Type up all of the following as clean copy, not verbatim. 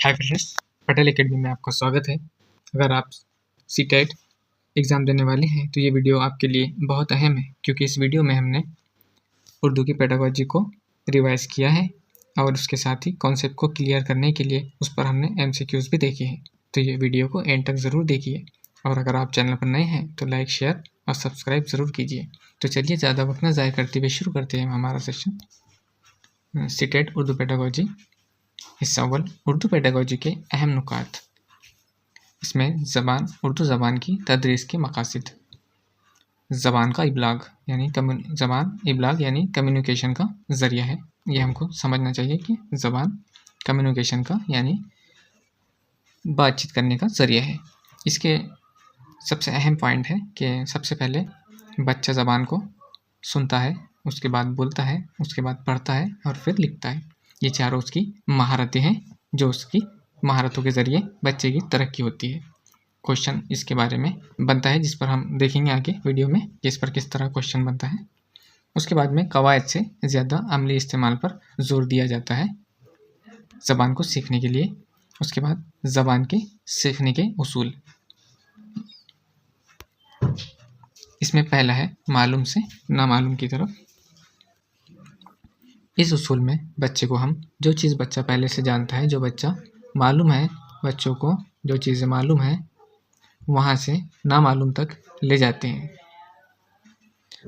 Hi friends, Patel academy में आपका स्वागत है। अगर आप सीटेट एग्ज़ाम देने वाले हैं तो ये वीडियो आपके लिए बहुत अहम है, क्योंकि इस वीडियो में हमने उर्दू की पेडागोजी को रिवाइज़ किया है और उसके साथ ही कॉन्सेप्ट को क्लियर करने के लिए उस पर हमने MCQs भी देखे हैं। तो ये वीडियो को एंड तक ज़रूर देखिए और अगर आप चैनल पर नए हैं तो लाइक, शेयर और सब्सक्राइब ज़रूर कीजिए। तो चलिए ज़्यादा वक्त न ज़ाया करते हुए शुरू करते हैं हमारा सेशन। सीटेट उर्दू पेडागोजी हिस्सा अव्वल, उर्दू पेडागोजी के अहम नुकात। इसमें उर्दू ज़बान की तदरीस के मकासद, ज़बान का इबलाग यानी कम्युनिकेशन का ज़रिया है। ये हमको समझना चाहिए कि ज़बान कम्युनिकेशन का यानी बातचीत करने का ज़रिया है। इसके सबसे अहम पॉइंट है कि सबसे पहले बच्चा ज़बान को सुनता है, उसके बाद बोलता है, उसके बाद पढ़ता है और फिर लिखता है। ये चारों उसकी महारतें हैं, जो उसकी महारतों के ज़रिए बच्चे की तरक्की होती है। क्वेश्चन इसके बारे में बनता है, जिस पर हम देखेंगे आगे वीडियो में कि इस पर किस तरह क्वेश्चन बनता है। उसके बाद में कवायद से ज़्यादा अमली इस्तेमाल पर जोर दिया जाता है ज़बान को सीखने के लिए। उसके बाद ज़बान के सीखने के उसूल। इसमें पहला है मालूम से नामालूम की तरफ। इस उसूल में बच्चे को हम जो चीज़ बच्चा पहले से जानता है, जो बच्चा मालूम है, बच्चों को जो चीज़ें मालूम है वहाँ से नामालूम तक ले जाते हैं।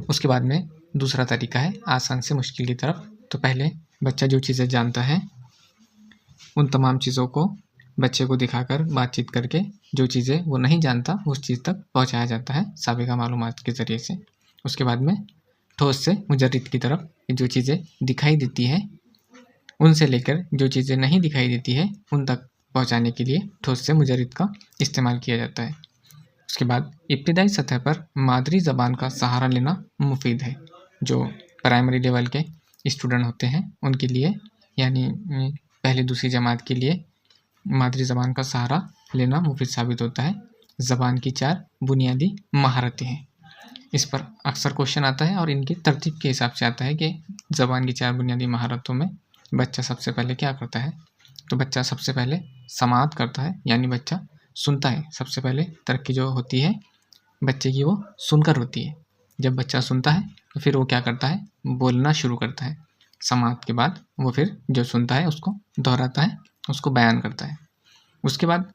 उसके बाद में दूसरा तरीका है आसान से मुश्किल की तरफ। तो पहले बच्चा जो चीज़ें जानता है उन तमाम चीज़ों को बच्चे को दिखाकर बातचीत करके जो चीज़ें वो नहीं जानता उस चीज़ तक पहुँचाया जाता है साबिका मालूमात के ज़रिए से। उसके बाद में ठोस से मुजर्रिद की तरफ, जो चीज़ें दिखाई देती हैं उनसे लेकर जो चीज़ें नहीं दिखाई देती है उन तक पहुंचाने के लिए ठोस से मुजर्रिद का इस्तेमाल किया जाता है। उसके बाद इब्तिदाई सतह पर मादरी ज़बान का सहारा लेना मुफीद है। जो प्राइमरी लेवल के स्टूडेंट होते हैं उनके लिए, यानी पहली दूसरी जमात के लिए मादरी ज़बान का सहारा लेना मुफीद साबित होता है। ज़बान की 4 बुनियादी महारतें हैं। इस पर अक्सर क्वेश्चन आता है और इनकी तरतीब के हिसाब से आता है कि ज़बान की 4 बुनियादी महारतों में बच्चा सबसे पहले क्या करता है। तो बच्चा सबसे पहले समाअत करता है, यानी बच्चा सुनता है। सबसे पहले तरक्की जो होती है बच्चे की वो सुनकर होती है। जब बच्चा सुनता है तो फिर वो क्या करता है, बोलना शुरू करता है। समाअत के बाद वो फिर जो सुनता है उसको दोहराता है, उसको बयान करता है। उसके बाद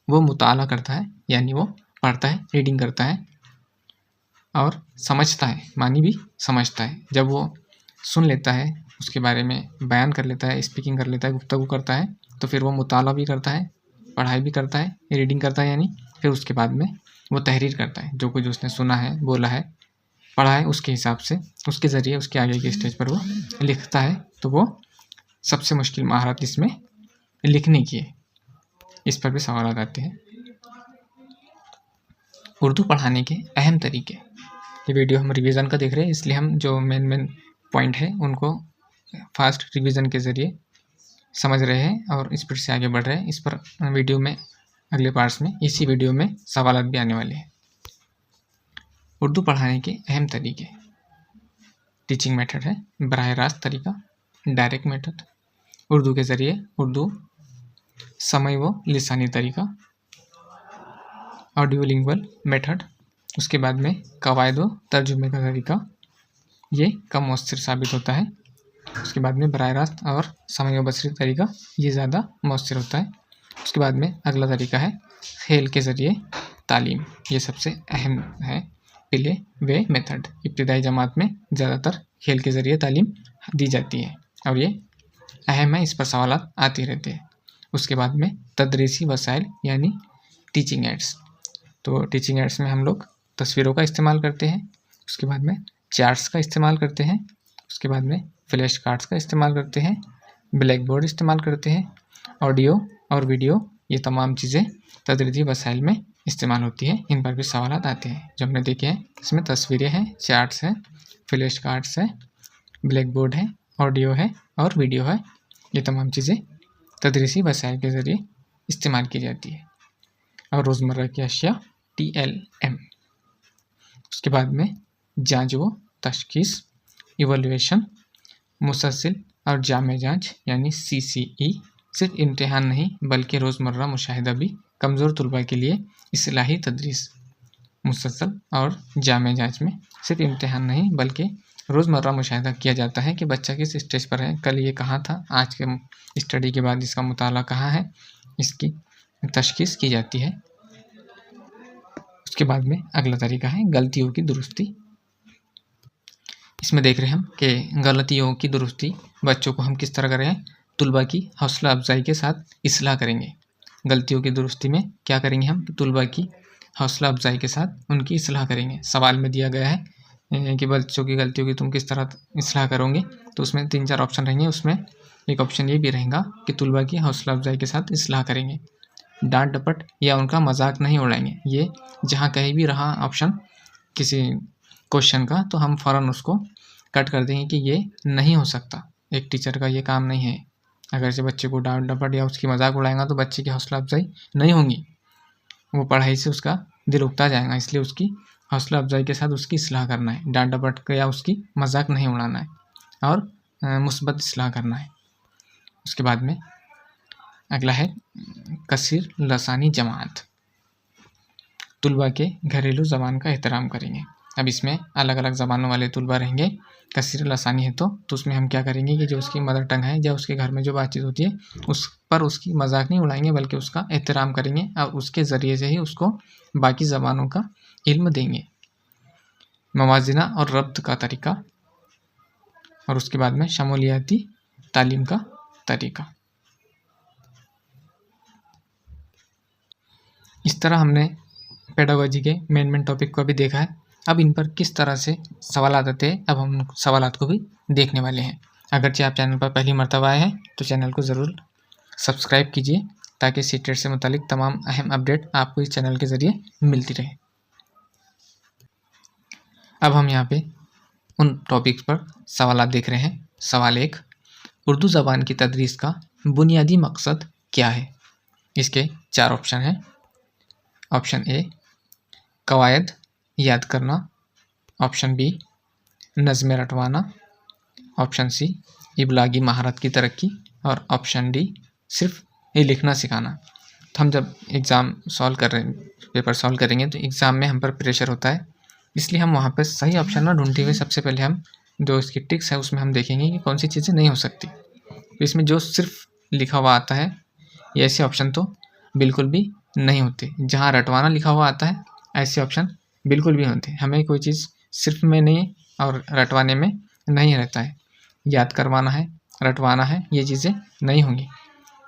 वो मुताला करता है, यानी वो पढ़ता है, रीडिंग करता है और समझता है, मानी भी समझता है। जब वो सुन लेता है, उसके बारे में बयान कर लेता है, स्पीकिंग कर लेता है, गुफ्तगू करता है, तो फिर वो मुताला भी करता है, पढ़ाई भी करता है, रीडिंग करता है, यानी फिर उसके बाद में वो तहरीर करता है। जो कुछ उसने सुना है, बोला है, पढ़ा है, उसके हिसाब से उसके ज़रिए उसके आगे के स्टेज पर वो लिखता है। तो वो सबसे मुश्किल महारत इसमें लिखने की है। इस पर भी सवाल आते हैं। उर्दू पढ़ाने के अहम तरीके। ये वीडियो हम रिवीजन का देख रहे हैं, इसलिए हम जो मेन पॉइंट है उनको फास्ट रिवीजन के ज़रिए समझ रहे हैं और स्पीड से आगे बढ़ रहे हैं। इस पर वीडियो में अगले पार्ट्स में, इसी वीडियो में सवाल भी आने वाले हैं। उर्दू पढ़ाने के अहम तरीके। टीचिंग मेथड है बराह रास्त तरीका, डायरेक्ट मेथड, उर्दू के ज़रिए उर्दू समय व लिसानी तरीका, ऑडियोलिंगुअल मेथड। उसके बाद में कवायद व तर्जुमे का तरीका, ये कम मौसर साबित होता है। उसके बाद में बराह रास्त और समय व बसरी तरीका, ये ज़्यादा मौसर होता है। उसके बाद में अगला तरीका है खेल के ज़रिए तालीम, ये सबसे अहम है। पहले वे मेथड, इब्तिदाई जमात में ज़्यादातर खेल के ज़रिए तालीम दी जाती है और ये अहम है, इस पर सवाल आते रहते हैं। उसके बाद में तदरीसी वसाइल यानी टीचिंग एड्स। तो टीचिंग एड्स में हम लोग तस्वीरों का इस्तेमाल करते हैं। उसके बाद में चार्ट्स का इस्तेमाल करते हैं। उसके बाद में फ्लैश कार्ड्स का इस्तेमाल करते हैं, ब्लैक बोर्ड इस्तेमाल करते हैं, ऑडियो और वीडियो, ये तमाम चीज़ें तदरीजी वसाइल में इस्तेमाल होती है। इन पर भी सवाल आते हैं जो हमने देखे हैं। इसमें तस्वीरें हैं, चार्ट्स हैं, फ्लैश कार्ड्स है, ब्लैक बोर्ड है, ऑडियो है और वीडियो है। ये तमाम चीज़ें तदरीसी वसाइल के ज़रिए इस्तेमाल की जाती है। और रोज़मर्रा की अशिया TLM। उसके बाद में जांच व तशखीस, इवैल्यूएशन, मुसलसिल और जामे जांच यानी CCE, सिर्फ इम्तिहान नहीं बल्कि रोज़मर्रा मुशाहिदा भी कमज़ोर तलबा के लिए इस्लाही तदरीस मुसलसल और जामे जाँच में सिर्फ इम्तिहान नहीं बल्कि रोज़मर्रा मुशाहिदा किया जाता है कि बच्चा किस स्टेज पर है, कल ये कहाँ था, आज के स्टडी के बाद इसका मुताला कहाँ है, इसकी तशख़ीस की जाती है। उसके बाद में अगला तरीका है गलतियों की दुरुस्ती। इसमें देख रहे हैं हम कि गलतियों की दुरुस्ती बच्चों को हम किस तरह करें, तुलबा की हौसला अफजाई के साथ इस्लाह करेंगे। गलतियों की दुरुस्ती में क्या करेंगे हम, तुलबा की हौसला अफजाई के साथ उनकी इस्लाह करेंगे। सवाल में दिया गया है कि बच्चों की गलतियों की तुम किस तरह इस्लाह करोगे, तो उसमें 3-4 ऑप्शन रहेंगे। उसमें एक ऑप्शन ये भी रहेगा कि तुलबा की हौसला अफजाई के साथ इस्लाह करेंगे, डांट डपट या उनका मजाक नहीं उड़ाएंगे। ये जहाँ कहीं भी रहा ऑप्शन किसी क्वेश्चन का तो हम फ़ौरन उसको कट कर देंगे कि ये नहीं हो सकता, एक टीचर का ये काम नहीं है। अगर से बच्चे को डांट डपट या उसकी मजाक उड़ाएगा तो बच्चे की हौसला अफजाई नहीं होगी, वो पढ़ाई से उसका दिल उगता जाएगा। इसलिए उसकी हौसला अफजाई के साथ उसकी इस्लाह करना है, डांट डपट का या उसकी मजाक नहीं उड़ाना है और मुस्बत इस्लाह करना है। उसके बाद में अगला है कसीर लसानी जमात। तुलबा के घरेलू ज़बान का एहतराम करेंगे। अब इसमें अलग अलग ज़बानों वाले तुलबा रहेंगे। कसीर लसानी है तो उसमें हम क्या करेंगे कि जो उसकी मदर टंग है या उसके घर में जो बातचीत होती है उस पर उसकी मजाक नहीं उड़ाएंगे बल्कि उसका एहतराम करेंगे और उसके ज़रिए से ही उसको बाकी ज़बानों का इल्म देंगे। मवाजना और रब्त का तरीका और उसके बाद में शमूलियाती तालीम का तरीका। इस तरह हमने पेडागोजी के मेन टॉपिक को भी देखा है। अब इन पर किस तरह से सवाल आते हैं, अब हम सवालात को भी देखने वाले हैं। अगरचे आप चैनल पर पहली मर्तबा आए हैं तो चैनल को ज़रूर सब्सक्राइब कीजिए ताकि सीटेट से मुतालिक तमाम अहम अपडेट आपको इस चैनल के ज़रिए मिलती रहे। अब हम यहाँ पे उन टॉपिक्स पर सवालात देख रहे हैं। सवाल 1, उर्दू ज़बान की तदरीस का बुनियादी मकसद क्या है? इसके 4 ऑप्शन हैं। ऑप्शन ए कवायद याद करना, ऑप्शन बी नज़्में रटवाना, ऑप्शन सी इबलागी महारत की तरक्की और ऑप्शन डी सिर्फ ये लिखना सिखाना। तो हम जब एग्ज़ाम सॉल्व कर रहे हैं, पेपर सॉल्व करेंगे तो एग्ज़ाम में हम पर प्रेशर होता है, इसलिए हम वहाँ पर सही ऑप्शन ना ढूंढते हुए सबसे पहले हम जो इसकी टिक्स है उसमें हम देखेंगे कि कौन सी चीज़ें नहीं हो सकती। तो इसमें जो सिर्फ लिखा हुआ आता है ये ऐसे ऑप्शन तो बिल्कुल भी नहीं होते। जहाँ रटवाना लिखा हुआ आता है ऐसे ऑप्शन बिल्कुल भी होते। हमें कोई चीज़ सिर्फ में नहीं और रटवाने में नहीं रहता है, याद करवाना है, रटवाना है, ये चीज़ें नहीं होंगी।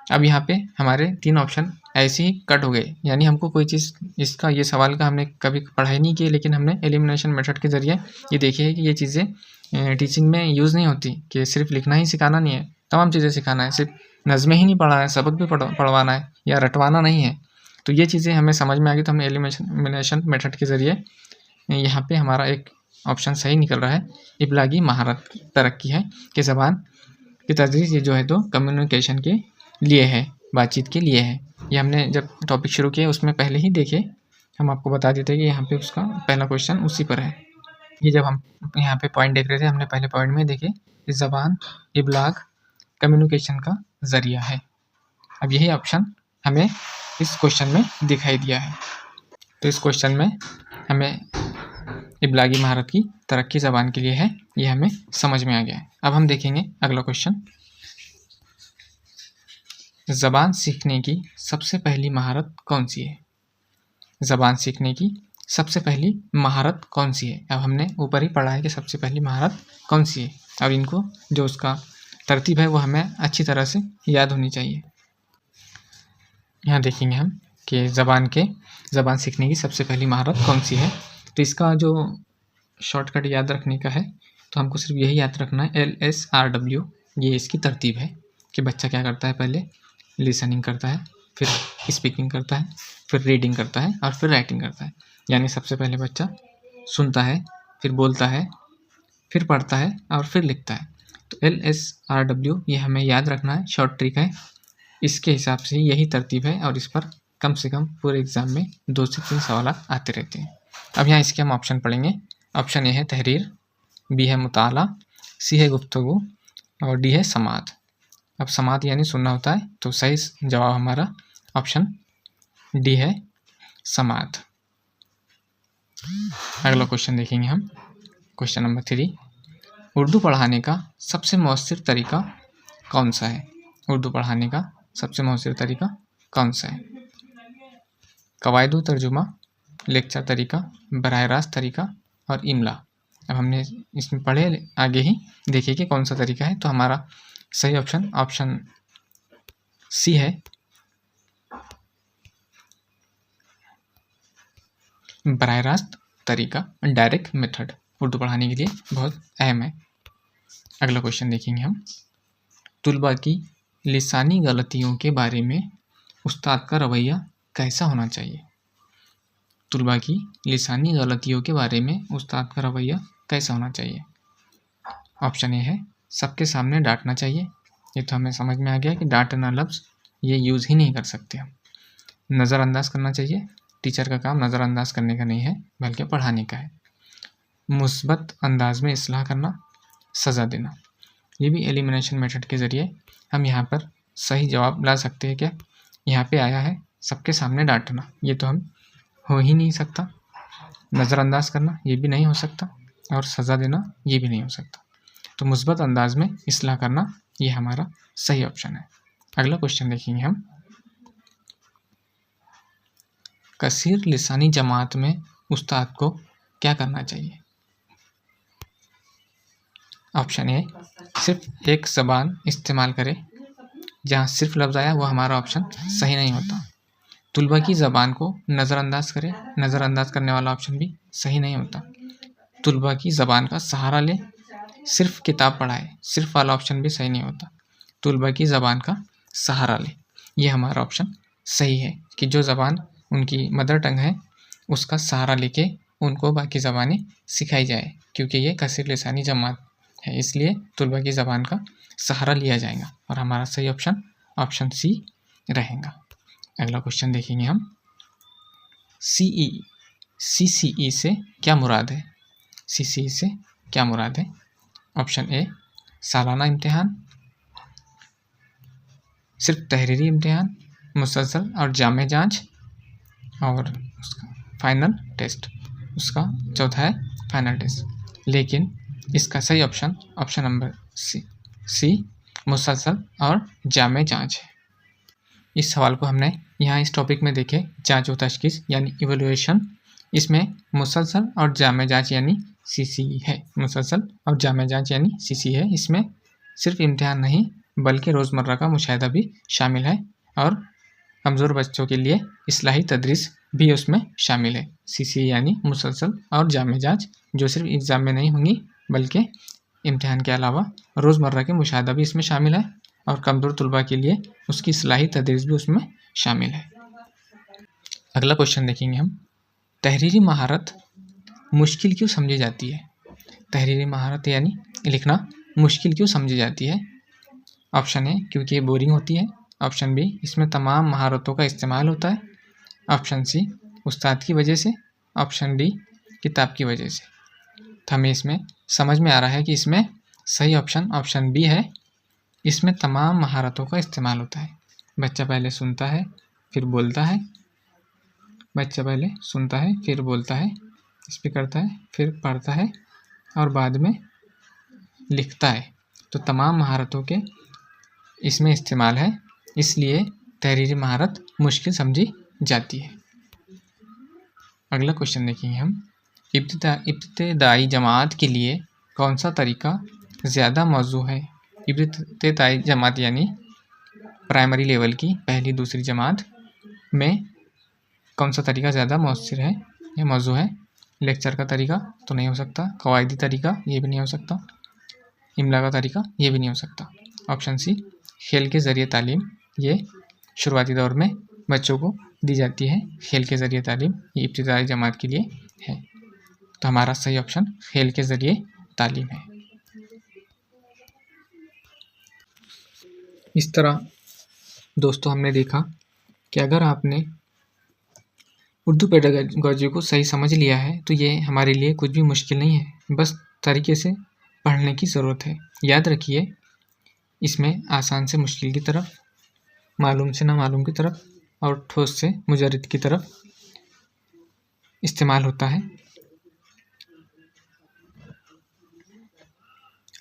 अब यहाँ पे हमारे 3 ऑप्शन ऐसे ही कट हो गए, यानी हमको कोई चीज़ इसका ये सवाल का हमने कभी पढ़ाई नहीं की, लेकिन हमने एलिमिनेशन मेथड के ज़रिए ये देखी है कि ये चीज़ें टीचिंग में यूज़ नहीं होती, कि सिर्फ लिखना ही सिखाना नहीं है, तमाम चीज़ें सिखाना है, सिर्फ नज़में ही नहीं पढ़ाना है, सबक भी पढ़वाना है या रटवाना नहीं है। तो ये चीज़ें हमें समझ में आ गई तो हमने एलिमिनेशन मेथड के ज़रिए यहाँ पे हमारा एक ऑप्शन सही निकल रहा है, इबलागी महारत तरक्की है कि ज़बान की तदरीस ये जो है तो कम्युनिकेशन के लिए है, बातचीत के लिए है। ये हमने जब टॉपिक शुरू किया उसमें पहले ही देखे, हम आपको बता देते कि यहाँ पे उसका पहला क्वेश्चन उसी पर है। ये जब हम यहाँ पे पॉइंट देख रहे थे हमने पहले पॉइंट में देखे कि ज़बान इबलाग कम्युनिकेशन का ज़रिया है। अब यही ऑप्शन हमें इस क्वेश्चन में दिखाई दिया है। तो इस क्वेश्चन में हमें इबलागी महारत की तरक्की ज़बान के लिए है, ये हमें समझ में आ गया है। अब हम देखेंगे अगला क्वेश्चन, ज़बान सीखने की सबसे पहली महारत कौन सी है? ज़बान सीखने की सबसे पहली महारत कौन सी है? अब हमने ऊपर ही पढ़ा है कि सबसे पहली महारत कौन सी है, अब इनको जो उसका तरतीब है वो हमें अच्छी तरह से याद होनी चाहिए। यहाँ देखेंगे हम कि ज़बान सीखने की सबसे पहली महारत कौन सी है। तो इसका जो शॉर्टकट याद रखने का है तो हमको सिर्फ यही याद रखना है, LSRW, ये इसकी तरतीब है कि बच्चा क्या करता है, पहले लिसनिंग करता है, फिर स्पीकिंग करता है, फिर रीडिंग करता है और फिर राइटिंग करता है। यानी सबसे पहले बच्चा सुनता है, फिर बोलता है, फिर पढ़ता है और फिर लिखता है। तो LSRW ये हमें याद रखना है, शॉर्ट ट्रिक है, इसके हिसाब से यही तरतीब है और इस पर कम से कम पूरे एग्ज़ाम में 2 से 3 सवाल आते रहते हैं। अब यहाँ इसके हम ऑप्शन पढ़ेंगे। ऑप्शन ए है तहरीर, बी है मुताला, सी है गुफ्तगू और डी है समात। अब समात यानी सुनना होता है, तो सही जवाब हमारा ऑप्शन डी है, समात। अगला क्वेश्चन देखेंगे हम, क्वेश्चन नंबर 3। उर्दू पढ़ाने का सबसे मौसर तरीका कौन सा है? उर्दू पढ़ाने का सबसे मौसर तरीका कौन सा है? कवायदु तर्जुमा, लेक्चर तरीका, बराह रास्त तरीका और इमला। अब हमने इसमें पढ़े, आगे ही देखिए कि कौन सा तरीका है। तो हमारा सही ऑप्शन सी है, बराह रास्त तरीका, डायरेक्ट मेथड, उर्दू पढ़ाने के लिए बहुत अहम है। अगला क्वेश्चन देखेंगे हम, तुलबा की लिसानी गलतियों के बारे में उस्ताद का रवैया कैसा होना चाहिए? तुलबा की लिसानी गलतियों के बारे में उस्ताद का रवैया कैसा होना चाहिए? ऑप्शन ए है, सबके सामने डांटना चाहिए। ये तो हमें समझ में आ गया कि डांटना लफ्ज़ ये यूज़ ही नहीं कर सकते हम। नज़रअंदाज करना चाहिए, टीचर का काम नज़रअंदाज करने का नहीं है बल्कि पढ़ाने का है। मुस्बत अंदाज में इस्लाह करना, सज़ा देना। ये भी एलिमिनेशन मेथड के ज़रिए हम यहाँ पर सही जवाब ला सकते हैं। क्या यहाँ पे आया है, सबके सामने डांटना, ये तो हम हो ही नहीं सकता। नज़रअंदाज करना ये भी नहीं हो सकता, और सज़ा देना ये भी नहीं हो सकता। तो मुस्बत अंदाज में इस्लाह करना ये हमारा सही ऑप्शन है। अगला क्वेश्चन देखेंगे हम, कसीर लिसानी जमात में उस्ताद को क्या करना चाहिए? ऑप्शन ए, सिर्फ एक ज़बान इस्तेमाल करे। जहाँ सिर्फ लफ्ज़ आया वो हमारा ऑप्शन सही नहीं होता। तुलबा की ज़बान को नज़रअंदाज करे, नज़रअंदाज करने वाला ऑप्शन भी सही नहीं होता। तुलबा की ज़बान का सहारा ले, सिर्फ किताब पढ़ाए, सिर्फ वाला ऑप्शन भी सही नहीं होता। तुलबा की ज़बान का सहारा ले, ये हमारा ऑप्शन सही है कि जो ज़बान उनकी मदर टंग है उसका सहारा लेके उनको बाकी ज़बानें सिखाई जाए, क्योंकि ये कसीर लिसानी जमात है, इसलिए तुलबा की ज़बान का सहारा लिया जाएगा। और हमारा सही ऑप्शन सी रहेगा। अगला क्वेश्चन देखेंगे हम, CCE से क्या मुराद है? CCE से क्या मुराद है? ऑप्शन ए, सालाना इम्तिहान, सिर्फ तहरीरी इम्तिहान, मुसलसल और जामे जांच, और उसका फाइनल टेस्ट, उसका चौथा है फाइनल टेस्ट। लेकिन इसका सही ऑप्शन नंबर सी मुसलसल और जामे जांच है। इस सवाल को हमने यहाँ इस टॉपिक में देखे, जांच व तशखीस यानी इवैल्यूएशन, इसमें मुसलसल और जामे जांच यानी CCE है। मुसलसल और जामे जांच यानी CCE है। इसमें सिर्फ इम्तिहान नहीं बल्कि रोज़मर्रा का मुशाहिदा भी शामिल है, और कमज़ोर बच्चों के लिए इस्लाही तदरीस भी उसमें शामिल है। CCE यानी मुसलसल और जामे जांच, जो सिर्फ एग्ज़ाम में नहीं होंगी बल्कि इम्तिहान के अलावा रोज़मर्रा के मुशाहिदा भी इसमें शामिल है, और कमज़ोर तुलबा के लिए उसकी इस्लाही तदरीस भी उसमें शामिल है। अगला क्वेश्चन देखेंगे हम, तहरीरी महारत मुश्किल क्यों समझी जाती है? तहरीरी महारत यानी लिखना मुश्किल क्यों समझी जाती है? ऑप्शन ए, क्योंकि ये बोरिंग होती है। ऑप्शन बी, इसमें तमाम महारतों का इस्तेमाल होता है। ऑप्शन सी, उस्ताद की वजह से। ऑप्शन डी, किताब की वजह से। तो हमें इसमें समझ में आ रहा है कि इसमें सही ऑप्शन बी है, इसमें तमाम महारतों का इस्तेमाल होता है। बच्चा पहले सुनता है फिर बोलता है, बच्चा पहले सुनता है फिर बोलता है, स्पीक करता है, फिर पढ़ता है और बाद में लिखता है। तो तमाम महारतों के इसमें इस्तेमाल है, इसलिए तहरीरी महारत मुश्किल समझी जाती है। अगला क्वेश्चन देखेंगे हम, इब्तिदाई जमात के लिए कौन सा तरीका ज़्यादा मौजू है? इब्तिदाई जमात यानी प्राइमरी लेवल की पहली दूसरी जमात में कौन सा तरीका ज़्यादा मौसर है या मौजू है? लेक्चर का तरीका तो नहीं हो सकता, कवायदी तरीका ये भी नहीं हो सकता, इमला का तरीका ये भी नहीं हो सकता। ऑप्शन सी, खेल के ज़रिए तालीम, ये शुरुआती दौर में बच्चों को दी जाती है, खेल के ज़रिए तालीम, ये इब्तिदाई जमात के लिए है। तो हमारा सही ऑप्शन खेल के ज़रिए तालीम है। इस तरह दोस्तों हमने देखा कि अगर आपने उर्दू पेडागॉजी को सही समझ लिया है तो ये हमारे लिए कुछ भी मुश्किल नहीं है, बस तरीके से पढ़ने की ज़रूरत है। याद रखिए इसमें आसान से मुश्किल की तरफ, मालूम से नामालूम की तरफ और ठोस से मुजर्रद की तरफ इस्तेमाल होता है।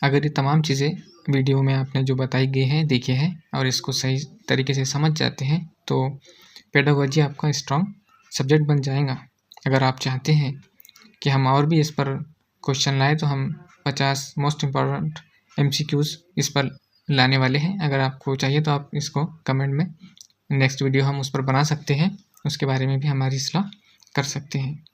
अगर ये तमाम चीज़ें वीडियो में आपने जो बताई गई हैं, देखे हैं और इसको सही तरीके से समझ जाते हैं तो पेडागोजी आपका स्ट्रॉन्ग सब्जेक्ट बन जाएगा। अगर आप चाहते हैं कि हम और भी इस पर क्वेश्चन लाएँ तो हम 50 मोस्ट इम्पॉर्टेंट MCQs इस पर लाने वाले हैं। अगर आपको चाहिए तो आप इसको कमेंट में नेक्स्ट वीडियो हम उस पर बना सकते हैं, उसके बारे में भी हमारी सलाह कर सकते हैं।